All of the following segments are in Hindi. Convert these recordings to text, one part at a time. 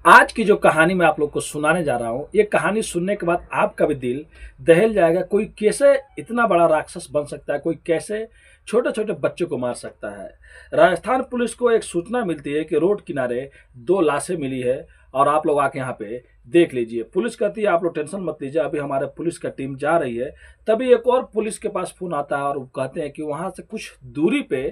आज की जो कहानी मैं आप लोग को सुनाने जा रहा हूँ, ये कहानी सुनने के बाद आपका भी दिल दहल जाएगा। कोई कैसे इतना बड़ा राक्षस बन सकता है, कोई कैसे छोटे छोटे बच्चों को मार सकता है। राजस्थान पुलिस को एक सूचना मिलती है कि रोड किनारे दो लाशें मिली है और आप लोग आके यहाँ पे देख लीजिए। पुलिस कहती है आप लोग टेंशन मत लीजिए, अभी हमारे पुलिस का टीम जा रही है। तभी एक और पुलिस के पास फोन आता है और वो कहते हैं कि वहां से कुछ दूरी पे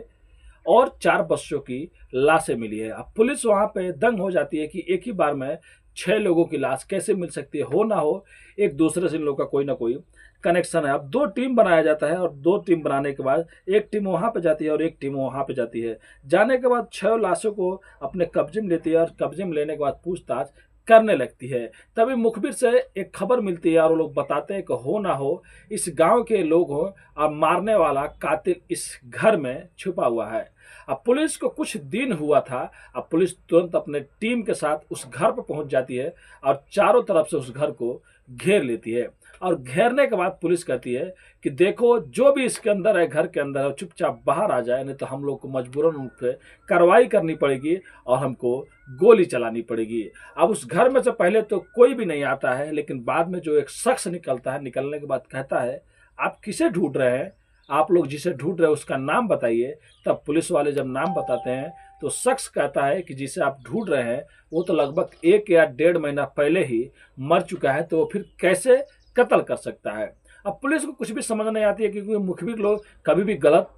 और 4 बच्चों की लाशें मिली है। अब पुलिस वहां पे दंग हो जाती है कि एक ही बार में 6 लोगों की लाश कैसे मिल सकती है, हो ना हो एक दूसरे से इन लोगों का कोई ना कोई कनेक्शन है। अब 2 टीम बनाया जाता है और 2 टीम बनाने के बाद एक टीम वहां पे जाती है और एक टीम वहां पे जाती है। जाने के बाद 6 लाशों को अपने कब्जे में लेती है और कब्जे में लेने के बाद पूछताछ करने लगती है। तभी मुखबिर से एक खबर मिलती है और वो लोग बताते हैं कि हो ना हो इस गांव के लोग हो और मारने वाला कातिल इस घर में छुपा हुआ है। अब पुलिस को कुछ दिन हुआ था। अब पुलिस तुरंत अपने टीम के साथ उस घर पर पहुंच जाती है और चारों तरफ से उस घर को घेर लेती है। और घेरने के बाद पुलिस कहती है कि देखो जो भी इसके अंदर है, घर के अंदर है, चुपचाप बाहर आ जाए, नहीं तो हम लोग को मजबूरन उन पे कार्रवाई करनी पड़ेगी और हमको गोली चलानी पड़ेगी। अब उस घर में से पहले तो कोई भी नहीं आता है, लेकिन बाद में जो एक शख्स निकलता है, निकलने के बाद कहता है आप किसे ढूंढ रहे हैं, आप लोग जिसे ढूंढ रहे हैं उसका नाम बताइए। तब पुलिस वाले जब नाम बताते हैं तो शख्स कहता है कि जिसे आप ढूंढ रहे हैं वो तो लगभग 1 या 1.5 महीना पहले ही मर चुका है, तो वो फिर कैसे कत्ल कर सकता है। अब पुलिस को कुछ भी समझ नहीं आती है क्योंकि मुखबिर लोग कभी भी गलत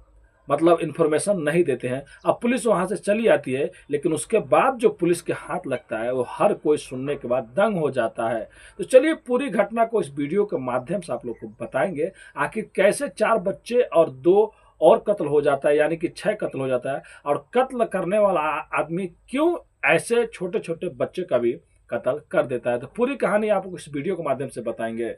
इंफॉर्मेशन नहीं देते हैं। अब पुलिस वहां से चली आती है, लेकिन उसके बाद जो पुलिस के हाथ लगता है वो हर कोई सुनने के बाद दंग हो जाता है। तो चलिए पूरी घटना को इस वीडियो के माध्यम से आप लोग को बताएंगे, आखिर कैसे 4 बच्चे और 2 और कत्ल हो जाता है, यानी कि 6 कत्ल हो जाता है। और कत्ल करने वाला आदमी क्यों ऐसे छोटे छोटे बच्चे का भी कत्ल कर देता है, तो पूरी कहानी आपको इस वीडियो के माध्यम से बताएंगे।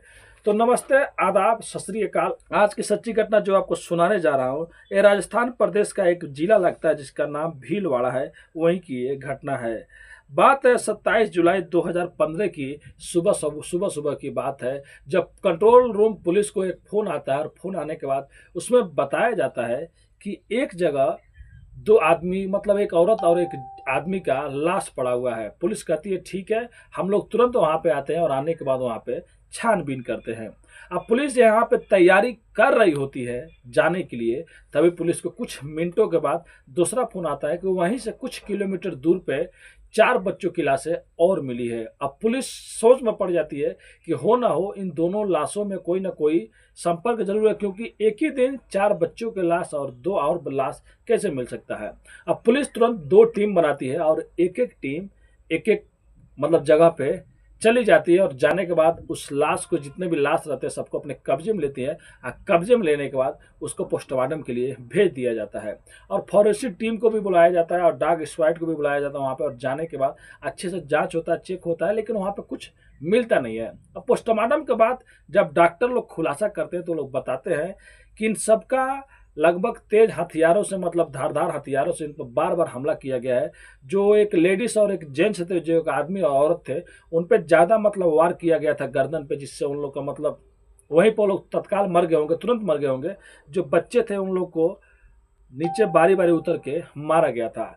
तो नमस्ते, आदाब, सत श्री अकाल। आज की सच्ची घटना जो आपको सुनाने जा रहा हूँ, ये राजस्थान प्रदेश का एक जिला लगता है जिसका नाम भीलवाड़ा है, वहीं की ये घटना है। बात है 27 जुलाई 2015 की सुबह सुबह सुबह की बात है, जब कंट्रोल रूम पुलिस को एक फोन आता है और फोन आने के बाद उसमें बताया जाता है कि एक जगह 2 आदमी, एक औरत और एक आदमी का लाश पड़ा हुआ है। पुलिस कहती है ठीक है, हम लोग तुरंत वहां पे आते हैं और आने के बाद वहां पे छानबीन करते हैं। अब पुलिस यहाँ पे तैयारी कर रही होती है जाने के लिए, तभी पुलिस को कुछ मिनटों के बाद दूसरा फोन आता है कि वहीं से कुछ किलोमीटर दूर पे 4 बच्चों की लाशें और मिली है। अब पुलिस सोच में पड़ जाती है कि हो ना हो इन दोनों लाशों में कोई ना कोई संपर्क जरूर है, क्योंकि एक ही दिन 4 बच्चों के लाश और 2 और लाश कैसे मिल सकता है। अब पुलिस तुरंत 2 टीम बनाती है और एक एक टीम एक एक जगह पे चली जाती है और जाने के बाद उस लाश को, जितने भी लाश रहते हैं सबको अपने कब्जे में लेती है और कब्जे में लेने के बाद उसको पोस्टमार्टम के लिए भेज दिया जाता है। और फॉरेंसिक टीम को भी बुलाया जाता है और डॉग स्क्वाड को भी बुलाया जाता है वहाँ पे, और जाने के बाद अच्छे से जांच होता है, चेक होता है, लेकिन वहाँ पे कुछ मिलता नहीं है। अब पोस्टमार्टम के बाद जब डॉक्टर लोग खुलासा करते हैं तो लोग बताते हैं कि इन सबका लगभग तेज हथियारों से, धारदार हथियारों से इन पर बार बार हमला किया गया है। जो एक लेडीज और एक जेंट्स थे, जो एक आदमी और औरत थे, उन पे ज्यादा वार किया गया था गर्दन पे, जिससे उन लोग का वहीं पर लोग तत्काल मर गए होंगे, तुरंत मर गए होंगे। जो बच्चे थे उन लोग को नीचे बारी बारी उतर के मारा गया था।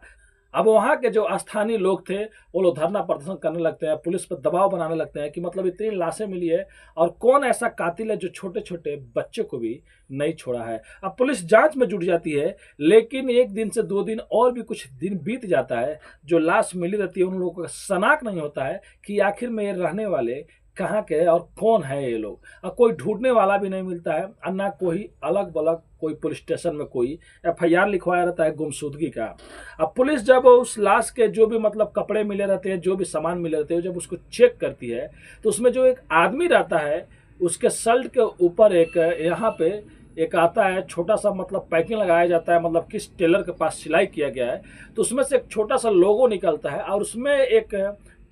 अब वहां के जो स्थानीय लोग थे वो लोग धरना प्रदर्शन करने लगते हैं, पुलिस पर दबाव बनाने लगते हैं कि इतनी लाशें मिली है और कौन ऐसा कातिल है जो छोटे छोटे बच्चे को भी नहीं छोड़ा है। अब पुलिस जांच में जुट जाती है, लेकिन 1 दिन से 2 दिन और भी कुछ दिन बीत जाता है। जो लाश मिली रहती है उन लोगों का शनाख्त नहीं होता है कि आखिर में ये रहने वाले कहाँ के और कौन है ये लोग। और कोई ढूंढने वाला भी नहीं मिलता है और ना कोई अलग बलग कोई पुलिस स्टेशन में कोई FIR लिखवाया रहता है गुमशुदगी का। अब पुलिस जब उस लाश के जो भी कपड़े मिले रहते हैं, जो भी सामान मिले रहते हैं, जब उसको चेक करती है तो उसमें जो एक आदमी रहता है उसके शर्ट के ऊपर एक यहाँ पे एक आता है छोटा सा पैकिंग लगाया जाता है, किस टेलर के पास सिलाई किया गया है, तो उसमें से एक छोटा सा लोगो निकलता है और उसमें एक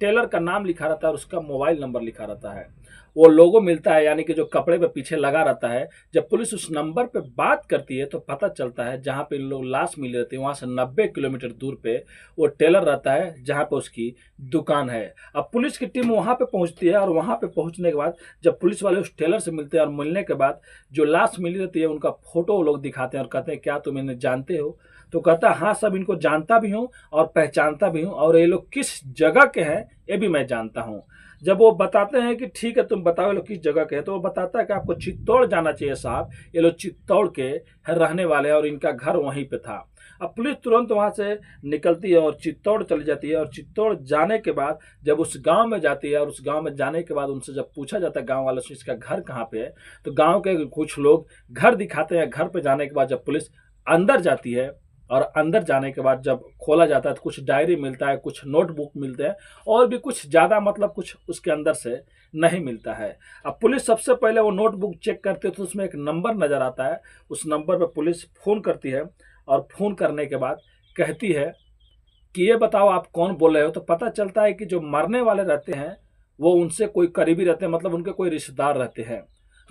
टेलर का नाम लिखा रहता है और उसका मोबाइल नंबर लिखा रहता है। वो लोगो मिलता है, यानी कि जो कपड़े पे पीछे लगा रहता है। जब पुलिस उस नंबर पे बात करती है तो पता चलता है जहां पे लोग लाश मिली रहती है वहां से 90 किलोमीटर दूर पे वो टेलर रहता है, जहां पे उसकी दुकान है। अब पुलिस की टीम वहां पे पहुंचती है और वहां पे पहुंचने के बाद जब पुलिस वाले उस टेलर से मिलते हैं और मिलने के बाद जो लाश मिली रहती है उनका फोटो वो लोग दिखाते हैं और कहते हैं क्या तुम इन्हें जानते हो, तो कहता है हाँ सब इनको जानता भी हूँ और पहचानता भी हूँ, और ये लोग किस जगह के हैं ये भी मैं जानता हूँ। जब वो बताते हैं कि ठीक है तुम बताओ ये लोग किस जगह के हैं, तो वो बताता है कि आपको चित्तौड़ जाना चाहिए साहब, ये लोग चित्तौड़ के रहने वाले हैं और इनका घर वहीं पे था। अब पुलिस तुरंत वहाँ से निकलती है और चित्तौड़ चली जाती है, और चित्तौड़ जाने के बाद जब उस गांव में जाती है और उस गांव में जाने के बाद उनसे जब पूछा जाता है गांव वालों से इसका घर कहाँ पे है, तो गांव के कुछ लोग घर दिखाते हैं। घर पे जाने के बाद जब पुलिस अंदर जाती है और अंदर जाने के बाद जब खोला जाता है तो कुछ डायरी मिलता है, कुछ नोटबुक मिलते हैं, और भी कुछ ज़्यादा मतलब कुछ उसके अंदर से नहीं मिलता है। अब पुलिस सबसे पहले वो नोटबुक चेक करते हैं तो उसमें एक नंबर नज़र आता है। उस नंबर पर पुलिस फ़ोन करती है और फ़ोन करने के बाद कहती है कि ये बताओ आप कौन बोल रहे हो। तो पता चलता है कि जो मरने वाले रहते हैं वो उनसे कोई करीबी रहते हैं, मतलब उनके कोई रिश्तेदार रहते हैं।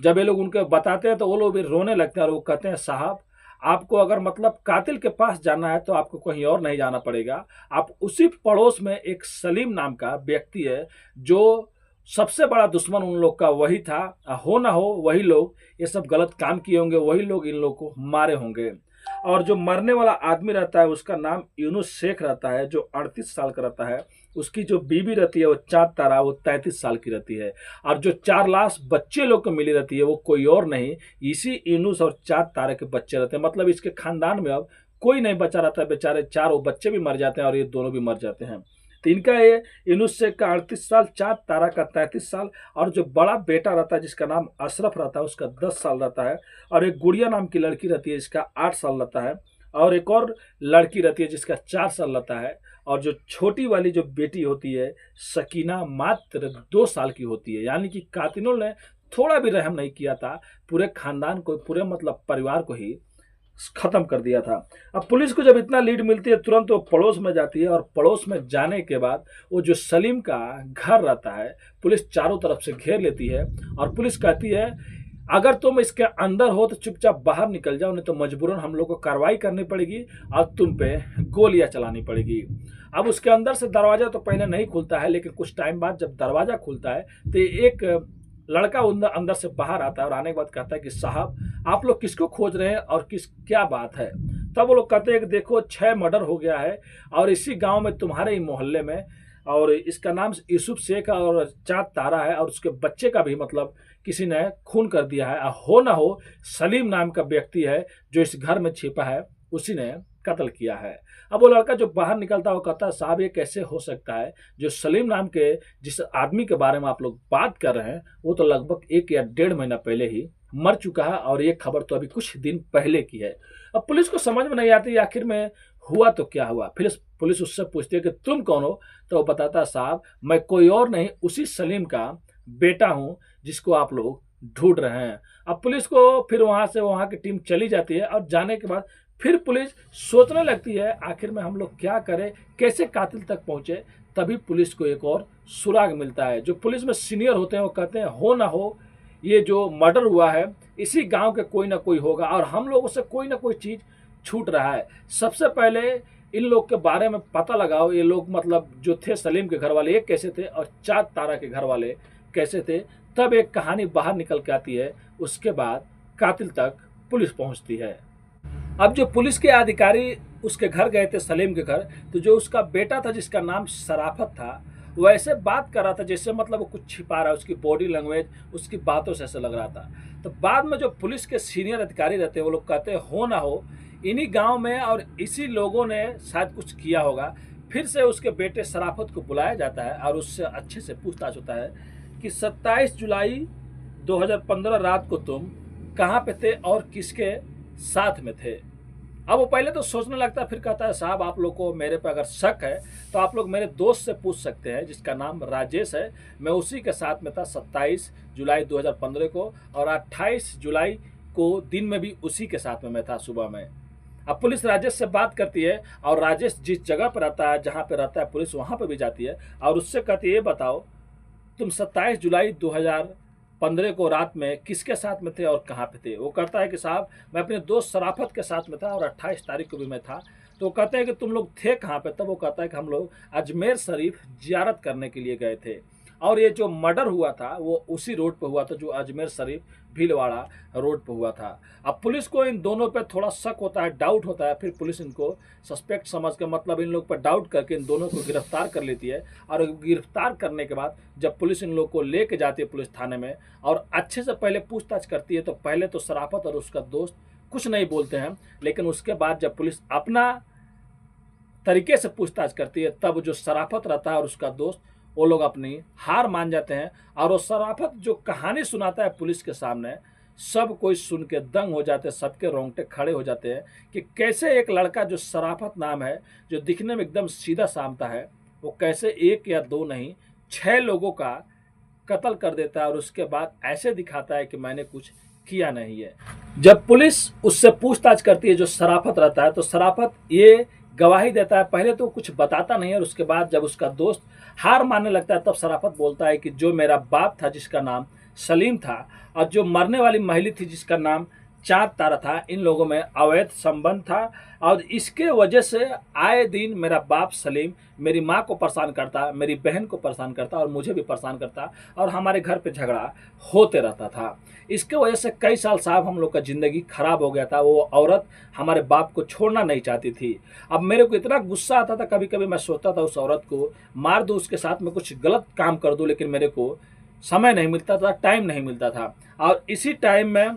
जब ये लोग उनके बताते हैं तो वो लोग भी रोने लगते हैं और वो कहते हैं साहब आपको अगर मतलब कातिल के पास जाना है तो आपको कहीं और नहीं जाना पड़ेगा। आप उसी पड़ोस में एक सलीम नाम का व्यक्ति है जो सबसे बड़ा दुश्मन उन लोग का वही था, हो ना हो वही लोग ये सब गलत काम किए होंगे, वही लोग इन लोग को मारे होंगे। और जो मरने वाला आदमी रहता है उसका नाम यूनुस शेख रहता है, जो 38 साल का रहता है। उसकी जो बीवी रहती है वो चाँद तारा, वो 33 साल की रहती है। और जो 4 लाश बच्चे लोग को मिली रहती है वो कोई और नहीं, इसी यूनुस और चाँद तारे के बच्चे रहते हैं। मतलब इसके खानदान में अब कोई नहीं बचा रहता है, बेचारे चारों बच्चे भी मर जाते हैं और ये दोनों भी मर जाते हैं। तो इनका ये यूनुस शेख का 38 साल, चाँद तारा का 33 साल, और जो बड़ा बेटा रहता है जिसका नाम अशरफ रहता है उसका 10 साल रहता है, और एक गुड़िया नाम की लड़की रहती है जिसका 8 साल रहता है, और एक और लड़की रहती है जिसका 4 साल रहता है, और जो छोटी वाली जो बेटी होती है सकीना मात्र 2 साल की होती है। यानी कि कातिलों ने थोड़ा भी रहम नहीं किया था, पूरे खानदान को, पूरे मतलब परिवार को ही खत्म कर दिया था। अब पुलिस को जब इतना लीड मिलती है तुरंत वो पड़ोस में जाती है, और पड़ोस में जाने के बाद वो जो सलीम का घर रहता है पुलिस चारों तरफ से घेर लेती है, और पुलिस कहती है अगर तुम इसके अंदर हो तो चुपचाप बाहर निकल जाओ, नहीं तो मजबूरन हम लोग को कार्रवाई करनी पड़ेगी और तुम पे गोलियां चलानी पड़ेगी। अब उसके अंदर से दरवाजा तो पहले नहीं खुलता है, लेकिन कुछ टाइम बाद जब दरवाजा खुलता है तो एक लड़का अंदर से बाहर आता है और आने के बाद कहता है कि साहब आप लोग किसको खोज रहे हैं और क्या बात है। तब वो लोग कहते हैं कि देखो 6 मर्डर हो गया है और इसी गांव में तुम्हारे ही मोहल्ले में, और इसका नाम यूसुफ शेख और चाँद तारा है, और उसके बच्चे का भी मतलब किसी ने खून कर दिया है। हो ना हो सलीम नाम का व्यक्ति है जो इस घर में छिपा है, उसी ने कत्ल किया है। अब वो लड़का जो बाहर निकलता है वो कहता है साहब ये कैसे हो सकता है, जो सलीम नाम के जिस आदमी के बारे में आप लोग बात कर रहे हैं वो तो लगभग 1 या 1.5 महीना पहले ही मर चुका है, और ये खबर तो अभी कुछ दिन पहले की है। अब पुलिस को समझ में नहीं आती आखिर में हुआ तो क्या हुआ। फिर पुलिस उससे पूछती है कि तुम कौन हो, तो वो बताता है साहब मैं कोई और नहीं उसी सलीम का बेटा हूँ जिसको आप लोग ढूंढ रहे हैं। अब पुलिस को फिर वहाँ की टीम चली जाती है, और जाने के बाद फिर पुलिस सोचने लगती है आखिर में हम लोग क्या करें, कैसे कातिल तक पहुंचे। तभी पुलिस को एक और सुराग मिलता है। जो पुलिस में सीनियर होते हैं वो कहते हैं हो ना हो ये जो मर्डर हुआ है इसी गांव के कोई ना कोई होगा, और हम लोगों से कोई ना कोई चीज़ छूट रहा है। सबसे पहले इन लोग के बारे में पता लगाओ, ये लोग मतलब जो थे सलीम के घर वाले ये कैसे थे और चाँद तारा के घर वाले कैसे थे। तब एक कहानी बाहर निकल के आती है, उसके बाद कातिल तक पुलिस पहुंचती है। अब जो पुलिस के अधिकारी उसके घर गए थे सलीम के घर, तो जो उसका बेटा था जिसका नाम शराफत था वो ऐसे बात कर रहा था जैसे मतलब वो कुछ छिपा रहा है, उसकी बॉडी लैंग्वेज उसकी बातों से ऐसा लग रहा था। तो बाद में जो पुलिस के सीनियर अधिकारी रहते हैं वो लोग कहते हैं हो ना हो इन्हीं गांव में और इसी लोगों ने शायद कुछ किया होगा। फिर से उसके बेटे शराफत को बुलाया जाता है और उससे अच्छे से पूछताछ होता है कि 27 जुलाई 2015 रात को तुम कहाँ पे थे और किसके साथ में थे। अब वो पहले तो सोचने लगता है, फिर कहता है साहब आप लोग को मेरे पे अगर शक है तो आप लोग मेरे दोस्त से पूछ सकते हैं जिसका नाम राजेश है, मैं उसी के साथ में था 27 जुलाई 2015 को, और 28 जुलाई को दिन में भी उसी के साथ में मैं था सुबह में। अब पुलिस राजेश से बात करती है और राजेश जिस जगह पर रहता है जहाँ पे रहता है पुलिस वहाँ पर भी जाती है और उससे कहती है ये बताओ तुम 27 जुलाई 2015 को रात में किसके साथ में थे और कहाँ पे थे। वो कहता है कि साहब मैं अपने दोस्त शराफत के साथ में था और 28 तारीख को भी मैं था। तो वो कहते हैं कि तुम लोग थे कहाँ पे, तब वो कहता है कि हम लोग अजमेर शरीफ जियारत करने के लिए गए थे, और ये जो मर्डर हुआ था वो उसी रोड पे हुआ था जो अजमेर शरीफ भीलवाड़ा रोड पर हुआ था। अब पुलिस को इन दोनों पे थोड़ा शक होता है, डाउट होता है, फिर पुलिस इनको सस्पेक्ट समझ के मतलब इन लोग पर डाउट करके इन दोनों को गिरफ्तार कर लेती है। और गिरफ्तार करने के बाद जब पुलिस इन लोग को लेके जाती है पुलिस थाने में और अच्छे से पहले पूछताछ करती है, तो पहले तो शराफत और उसका दोस्त कुछ नहीं बोलते हैं, लेकिन उसके बाद जब पुलिस अपना तरीके से पूछताछ करती है तब जो शराफत रहता है और उसका दोस्त वो लोग अपनी हार मान जाते हैं। और वो शराफत जो कहानी सुनाता है पुलिस के सामने, सब कोई सुन के दंग हो जाते हैं, सबके रोंगटे खड़े हो जाते हैं कि कैसे एक लड़का जो शराफत नाम है, जो दिखने में एकदम सीधा सामता है, वो कैसे एक या दो नहीं 6 लोगों का कत्ल कर देता है और उसके बाद ऐसे दिखाता है कि मैंने कुछ किया नहीं है। जब पुलिस उससे पूछताछ करती है जो शराफत रहता है, तो शराफत ये गवाही देता है, पहले तो कुछ बताता नहीं है और उसके बाद जब उसका दोस्त हार मानने लगता है तब शराफत बोलता है कि जो मेरा बाप था जिसका नाम सलीम था और जो मरने वाली महिला थी जिसका नाम चाँद तारा था, इन लोगों में अवैध संबंध था और इसके वजह से आए दिन मेरा बाप सलीम मेरी माँ को परेशान करता, मेरी बहन को परेशान करता और मुझे भी परेशान करता और हमारे घर पे झगड़ा होते रहता था। इसके वजह से कई साल साहब हम लोग का ज़िंदगी खराब हो गया था। वो औरत हमारे बाप को छोड़ना नहीं चाहती थी। अब मेरे को इतना गुस्सा आता था, कभी कभी मैं सोचता था उस औरत को मार दूँ, उसके साथ में कुछ गलत काम कर दूँ, लेकिन मेरे को समय नहीं मिलता था, टाइम नहीं मिलता था। और इसी टाइम में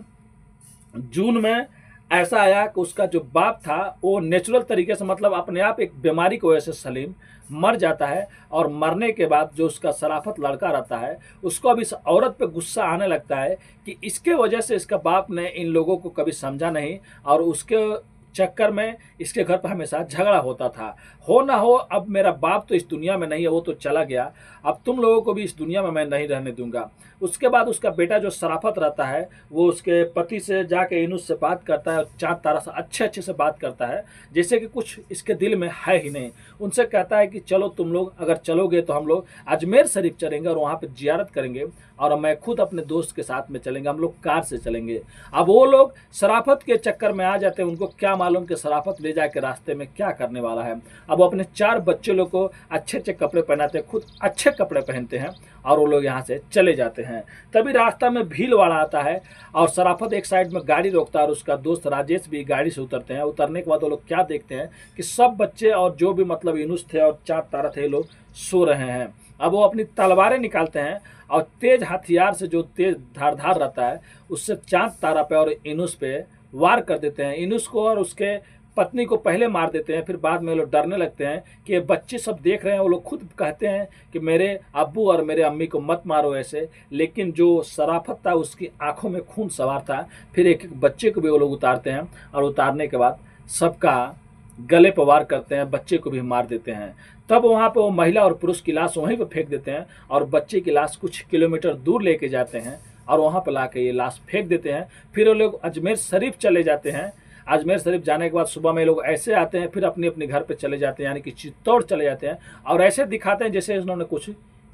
जून में ऐसा आया कि उसका जो बाप था वो नेचुरल तरीके से मतलब अपने आप एक बीमारी की वजह से सलीम मर जाता है और मरने के बाद जो उसका शराफत लड़का रहता है उसको अब इस औरत पे गुस्सा आने लगता है कि इसके वजह से इसका बाप ने इन लोगों को कभी समझा नहीं और उसके चक्कर में इसके घर पर हमेशा झगड़ा होता था। हो ना हो, अब मेरा बाप तो इस दुनिया में नहीं है, वो तो चला गया, अब तुम लोगों को भी इस दुनिया में मैं नहीं रहने दूंगा। उसके बाद उसका बेटा जो शराफत रहता है वो उसके पति से जाके इनुस से बात करता है और चाँद तारा से अच्छे से बात करता है, जैसे कि कुछ इसके दिल में है ही नहीं। उनसे कहता है कि चलो तुम लोग अगर चलोगे तो हम लोग अजमेर शरीफ चलेंगे और वहाँ पर जियारत करेंगे और मैं खुद अपने दोस्त के साथ में चलेंगे, हम लोग कार से चलेंगे। अब वो लोग शराफत के चक्कर में आ जाते हैं, उनको क्या मालूम कि शराफत ले जाके रास्ते में क्या करने वाला है। अब वो अपने 4 बच्चे लोग को अच्छे कपड़े पहनाते हैं, खुद अच्छे कपड़े पहनते हैं और वो लोग यहाँ से चले जाते हैं। तभी रास्ता में भीलवाड़ा आता है और शराफत एक साइड में गाड़ी रोकता है और उसका दोस्त राजेश भी गाड़ी से उतरते हैं। उतरने के बाद वो लोग क्या देखते हैं कि सब बच्चे और जो भी मतलब इनुस थे और चाँद तारा थे लोग सो रहे हैं। अब वो अपनी तलवारें निकालते हैं और तेज हथियार से जो तेज धार रहता है उससे चाँद तारा पे और इनुस पे वार कर देते हैं। इनुस को और उसके पत्नी को पहले मार देते हैं, फिर बाद में लोग डरने लगते हैं कि ये बच्चे सब देख रहे हैं। वो लोग खुद कहते हैं कि मेरे अब्बू और मेरे अम्मी को मत मारो ऐसे, लेकिन जो शराफत था उसकी आंखों में खून सवार था। फिर एक एक बच्चे को भी वो लोग उतारते हैं और उतारने के बाद सबका गले पर वार करते हैं, बच्चे को भी मार देते हैं। तब वहाँ पे वो महिला और पुरुष की लाश वहीं पे फेंक देते हैं और बच्चे की लाश कुछ किलोमीटर दूर लेके जाते हैं और वहाँ पे ला के ये लाश फेंक देते हैं। फिर वो लोग अजमेर शरीफ चले जाते हैं। अजमेर शरीफ जाने के बाद सुबह में लोग ऐसे आते हैं, फिर अपने अपने घर पे चले जाते हैं, यानी कि चित्तौड़ चले जाते हैं और ऐसे दिखाते हैं जैसे इन्होंने कुछ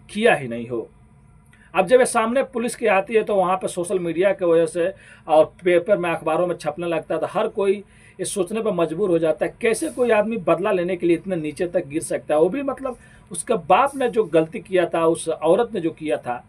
किया ही नहीं हो। अब जब ये सामने पुलिस की आती है तो वहाँ पे सोशल मीडिया की वजह से और पेपर में अखबारों में छपने लगता है, तो हर कोई इस सोचने पर मजबूर हो जाता है कैसे कोई आदमी बदला लेने के लिए इतने नीचे तक गिर सकता है। वो भी मतलब उसका बाप ने जो गलती किया था, उस औरत ने जो किया था,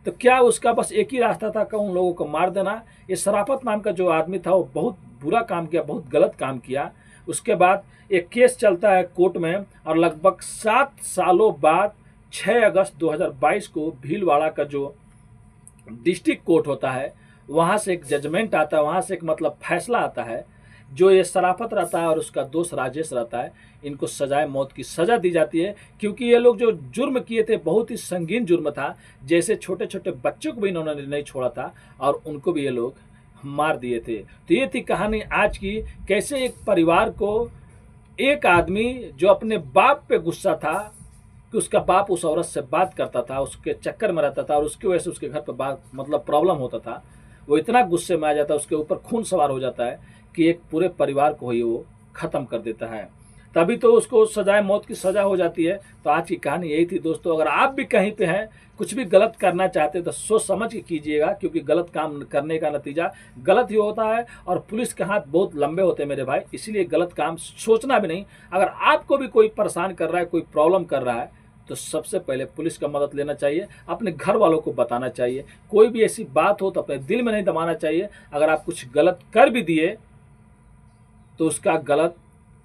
तो क्या उसका बस एक ही रास्ता था कि उन लोगों को मार देना। ये शराफत नाम का जो आदमी था वो बहुत बुरा काम किया, बहुत गलत काम किया। उसके बाद एक केस चलता है कोर्ट में और लगभग 7 सालों बाद 6 अगस्त 2022 को भीलवाड़ा का जो डिस्ट्रिक्ट कोर्ट होता है वहाँ से एक जजमेंट आता है, वहाँ से एक मतलब फैसला आता है। जो ये शराफत रहता है और उसका दोस्त राजेश रहता है, इनको सजाए मौत की सज़ा दी जाती है, क्योंकि ये लोग जो जुर्म किए थे बहुत ही संगीन जुर्म था। जैसे छोटे छोटे बच्चों को भी इन्होंने नहीं छोड़ा था और उनको भी ये लोग मार दिए थे। तो ये थी कहानी आज की, कैसे एक परिवार को एक आदमी जो अपने बाप पे गुस्सा था कि उसका बाप उस औरत से बात करता था, उसके चक्कर में रहता था और उसकी वजह से उसके घर पर बात मतलब प्रॉब्लम होता था, वो इतना गुस्से में आ जाता है, उसके ऊपर खून सवार हो जाता है कि एक पूरे परिवार को ही वो ख़त्म कर देता है। तभी तो उसको सजाए मौत की सज़ा हो जाती है। तो आज की कहानी यही थी दोस्तों। अगर आप भी कहीं पे हैं, कुछ भी गलत करना चाहते हैं तो सोच समझ के कीजिएगा, क्योंकि गलत काम करने का नतीजा गलत ही होता है और पुलिस के हाथ बहुत लंबे होते हैं मेरे भाई, इसीलिए गलत काम सोचना भी नहीं। अगर आपको भी कोई परेशान कर रहा है, कोई प्रॉब्लम कर रहा है, तो सबसे पहले पुलिस का मदद लेना चाहिए, अपने घर वालों को बताना चाहिए। कोई भी ऐसी बात हो तो अपने दिल में नहीं दबाना चाहिए। अगर आप कुछ गलत कर भी दिए तो उसका गलत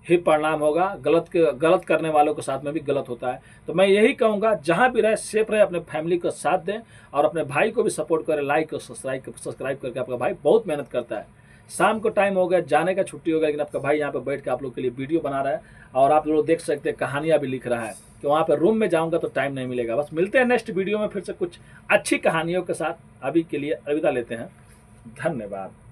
ही परिणाम होगा। गलत करने वालों के साथ में भी गलत होता है। तो मैं यही कहूँगा, जहाँ भी रहे सेफ रहे, अपने फैमिली को साथ दें और अपने भाई को भी सपोर्ट करें। लाइक और सब्सक्राइब करके। आपका भाई बहुत मेहनत करता है। शाम को टाइम हो गया, जाने का छुट्टी हो गया, लेकिन आपका भाई यहाँ पे बैठ के आप लोग के लिए वीडियो बना रहा है और आप लोग देख सकते हैं कहानियाँ भी लिख रहा है। कि वहाँ पे रूम में जाऊँगा तो टाइम नहीं मिलेगा। बस मिलते हैं नेक्स्ट वीडियो में फिर से कुछ अच्छी कहानियों के साथ। अभी के लिए अलविदा लेते हैं। धन्यवाद।